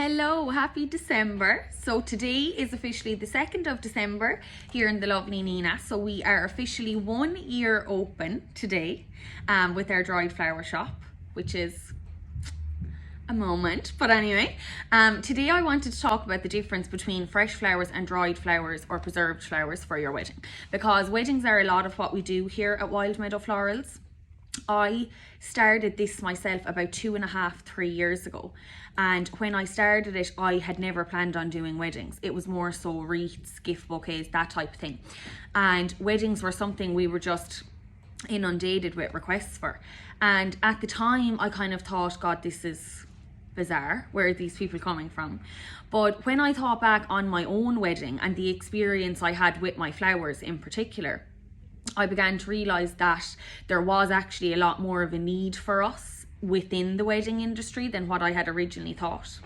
Hello, happy December. So today is officially the 2nd of December here in the lovely Nina. So we are officially 1 year open today with our dried flower shop, which is a moment. But anyway, today I wanted to talk about the difference between fresh flowers and dried flowers or preserved flowers for your wedding. Because weddings are a lot of what we do here at Wild Meadow Florals. I started this myself about 2.5, 3 years ago. And when I started it, I had never planned on doing weddings. It was more so wreaths, gift bouquets, that type of thing. And weddings were something we were just inundated with requests for. And at the time, I kind of thought, God, this is bizarre. Where are these people coming from? But when I thought back on my own wedding and the experience I had with my flowers in particular, I began to realise that there was actually a lot more of a need for us within the wedding industry than what I had originally thought.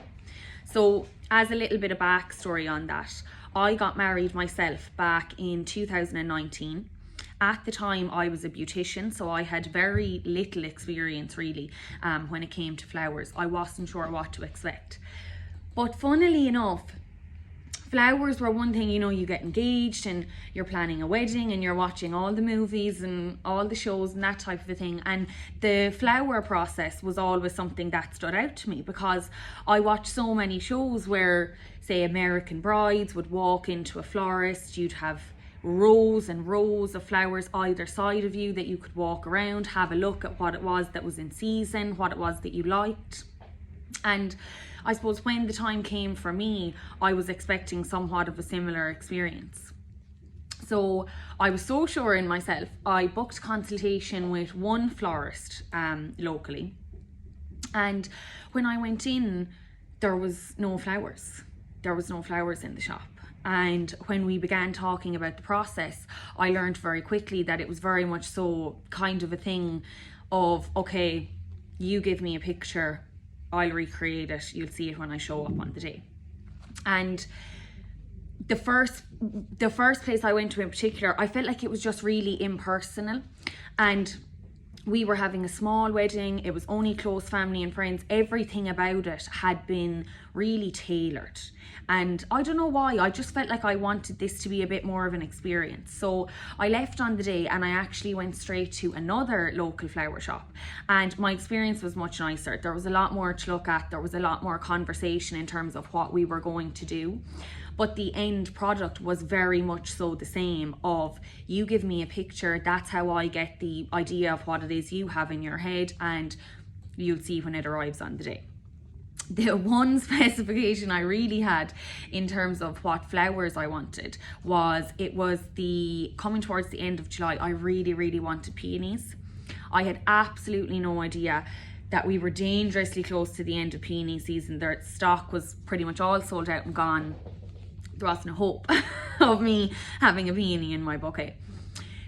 So as a little bit of backstory on that, I got married myself back in 2019. At the time I was a beautician, so I had very little experience really when it came to flowers. I wasn't sure what to expect. But funnily enough, flowers were one thing, you get engaged and you're planning a wedding and you're watching all the movies and all the shows and that type of a thing. And the flower process was always something that stood out to me because I watched so many shows where, say, American brides would walk into a florist. You'd have rows and rows of flowers either side of you that you could walk around, have a look at what it was that was in season, what it was that you liked. And I suppose when the time came for me, I was expecting somewhat of a similar experience. So I was so sure in myself, I booked consultation with one florist locally. And when I went in, there was no flowers. There was no flowers in the shop. And when we began talking about the process, I learned very quickly that it was very much so kind of a thing of, okay, you give me a picture, I'll recreate it, you'll see it when I show up on the day. And the first place I went to in particular, I felt like it was just really impersonal. And we were having a small wedding, it was only close family and friends. Everything about it had been really tailored. And I don't know why, I just felt like I wanted this to be a bit more of an experience. So I left on the day and I actually went straight to another local flower shop. And my experience was much nicer. There was a lot more to look at. There was a lot more conversation in terms of what we were going to do. But the end product was very much so the same of, you give me a picture, that's how I get the idea of what it is you have in your head, and you'll see when it arrives on the day. The one specification I really had in terms of what flowers I wanted was, coming towards the end of July, I really wanted peonies. I had absolutely no idea that we were dangerously close to the end of peony season. Their stock was pretty much all sold out and gone. There wasn't a hope of me having a peony in my bouquet.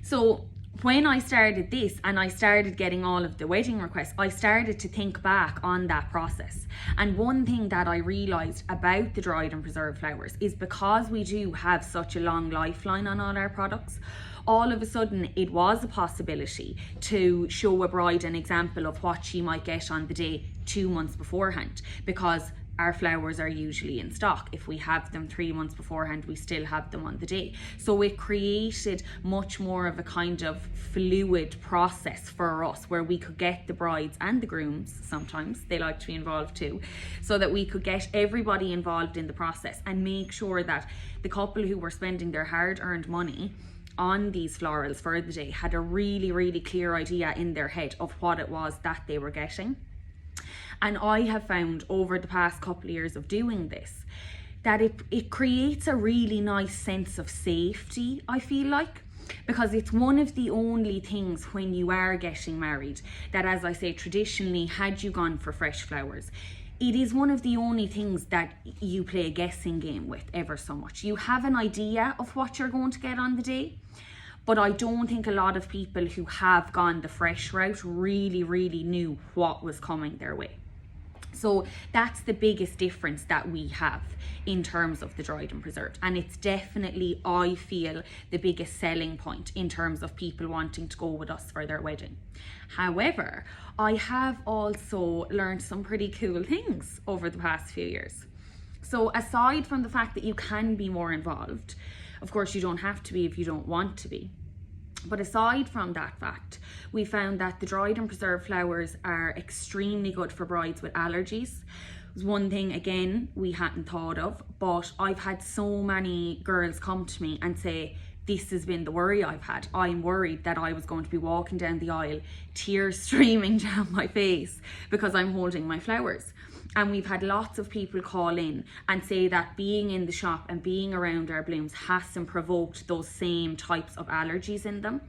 So when I started this and I started getting all of the wedding requests, I started to think back on that process. And one thing that I realised about the dried and preserved flowers is, because we do have such a long lifeline on all our products, all of a sudden it was a possibility to show a bride an example of what she might get on the day 2 months beforehand, because our flowers are usually in stock. If we have them 3 months beforehand, we still have them on the day. So it created much more of a kind of fluid process for us, where we could get the brides and the grooms, sometimes they like to be involved too, so that we could get everybody involved in the process and make sure that the couple who were spending their hard-earned money on these florals for the day had a really clear idea in their head of what it was that they were getting. And I have found over the past couple of years of doing this that it creates a really nice sense of safety, I feel like, because it's one of the only things when you are getting married that, as I say, traditionally, had you gone for fresh flowers, it is one of the only things that you play a guessing game with ever so much. You have an idea of what you're going to get on the day, but I don't think a lot of people who have gone the fresh route really knew what was coming their way. So that's the biggest difference that we have in terms of the dried and preserved. And it's definitely, I feel, the biggest selling point in terms of people wanting to go with us for their wedding. However, I have also learned some pretty cool things over the past few years. So aside from the fact that you can be more involved, of course you don't have to be if you don't want to be. But aside from that fact, we found that the dried and preserved flowers are extremely good for brides with allergies. It was one thing, again, we hadn't thought of, but I've had so many girls come to me and say, this has been the worry I've had. I'm worried that I was going to be walking down the aisle, tears streaming down my face because I'm holding my flowers. And we've had lots of people call in and say that being in the shop and being around our blooms hasn't provoked those same types of allergies in them.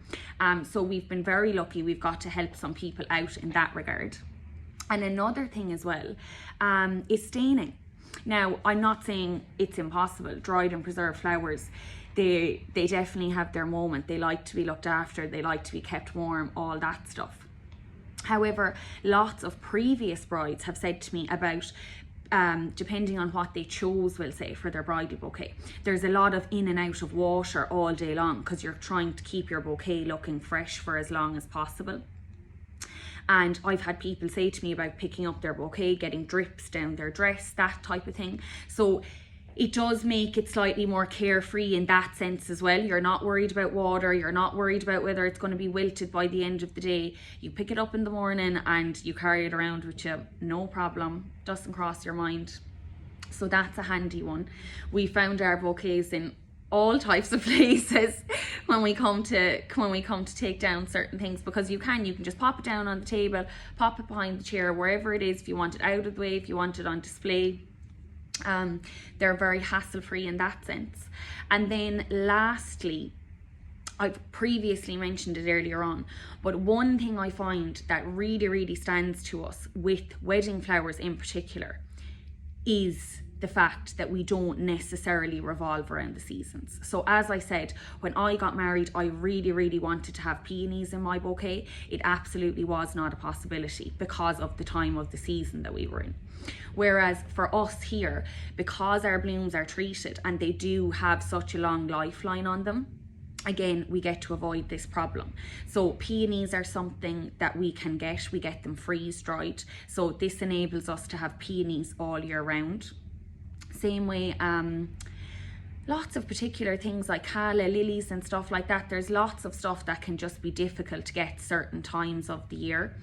So we've been very lucky. We've got to help some people out in that regard. And another thing as well is staining. Now, I'm not saying it's impossible. Dried and preserved flowers, they definitely have their moment. They like to be looked after. They like to be kept warm, all that stuff. However, lots of previous brides have said to me about, depending on what they chose, we'll say, for their bridal bouquet, there's a lot of in and out of water all day long because you're trying to keep your bouquet looking fresh for as long as possible. And I've had people say to me about picking up their bouquet, getting drips down their dress, that type of thing. So it does make it slightly more carefree in that sense as well. You're not worried about water. You're not worried about whether it's going to be wilted by the end of the day. You pick it up in the morning and you carry it around with you, no problem. Doesn't cross your mind. So that's a handy one. We found our bouquets in all types of places when we come to take down certain things, because you can just pop it down on the table, pop it behind the chair, wherever it is, if you want it out of the way, if you want it on display. They're very hassle-free in that sense. And then lastly, I've previously mentioned it earlier on, but one thing I find that really stands to us with wedding flowers in particular is the fact that we don't necessarily revolve around the seasons. So as I said, when I got married, I really wanted to have peonies in my bouquet. It absolutely was not a possibility because of the time of the season that we were in. Whereas for us here, because our blooms are treated and they do have such a long lifeline on them, again, we get to avoid this problem. So peonies are something that we can get. We get them freeze dried. So this enables us to have peonies all year round. Same way, lots of particular things like calla, lilies and stuff like that. There's lots of stuff that can just be difficult to get certain times of the year.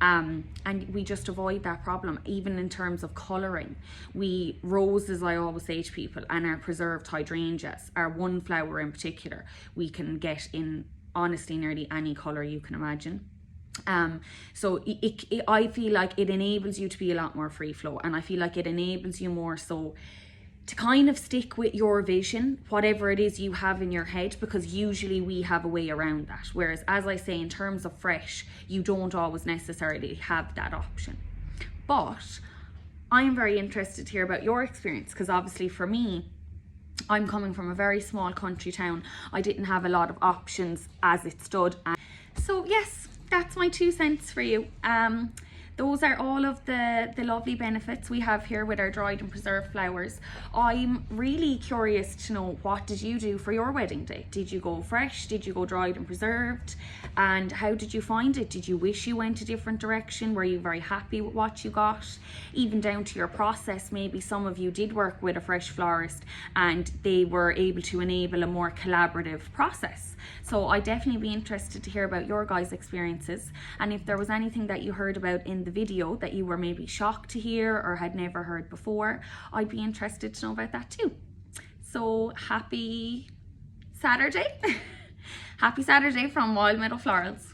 And we just avoid that problem. Even in terms of colouring, roses, I always say to people, and our preserved hydrangeas, our one flower in particular, we can get in honestly nearly any colour you can imagine. So I feel like it enables you to be a lot more free flow, and I feel like it enables you more so to kind of stick with your vision, whatever it is you have in your head, because usually we have a way around that. Whereas, as I say, in terms of fresh, you don't always necessarily have that option. But I am very interested to hear about your experience, because obviously for me, I'm coming from a very small country town. I didn't have a lot of options as it stood. So yes, that's my 2 cents for you. Those are all of the lovely benefits we have here with our dried and preserved flowers. I'm really curious to know, what did you do for your wedding day? Did you go fresh? Did you go dried and preserved? And how did you find it? Did you wish you went a different direction? Were you very happy with what you got? Even down to your process, maybe some of you did work with a fresh florist and they were able to enable a more collaborative process. So I'd definitely be interested to hear about your guys' experiences, and if there was anything that you heard about in the video that you were maybe shocked to hear or had never heard before, I'd be interested to know about that too. So happy Saturday. Happy Saturday from Wild Meadow Florals.